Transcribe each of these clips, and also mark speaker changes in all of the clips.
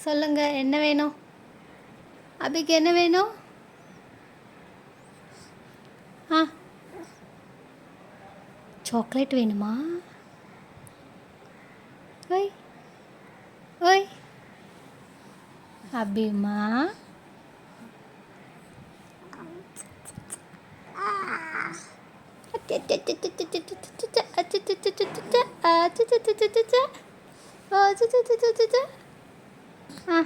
Speaker 1: சொல்லுங்க, என்ன வேணும்? அபிக்கு என்ன வேணும்? ஆ, சாக்லேட் வேணுமா? ஓய் ஓய் அபிமா, ஆ,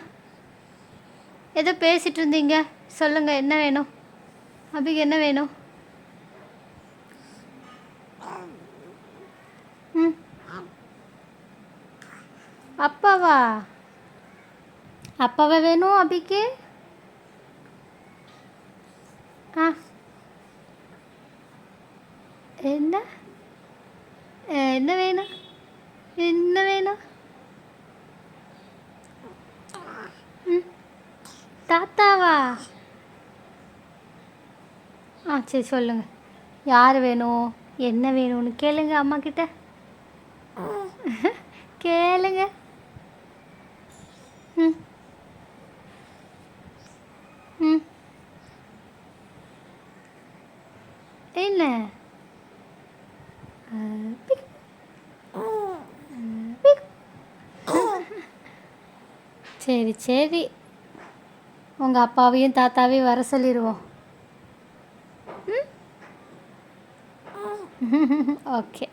Speaker 1: ஏதோ பேசிட்டு இருந்தீங்க. சொல்லுங்க, என்ன வேணும்? அபிக்கு என்ன வேணும்? ம், அப்பாவா? அப்பாவா வேணும் அபிக்கு? ஆ, என்ன என்ன வேணும்? என்ன வேணும்? ம், தாத்தாவா? ஆ, சரி சொல்லுங்க. யார் வேணும், என்ன வேணும்னு கேளுங்க அம்மா கிட்ட. கேளுங்க. ம் ம் என்ன? Big big. சரி சரி, உங்கள் அப்பாவையும் தாத்தாவையும் வர சொல்லிடுவோம். ம் ஓகே.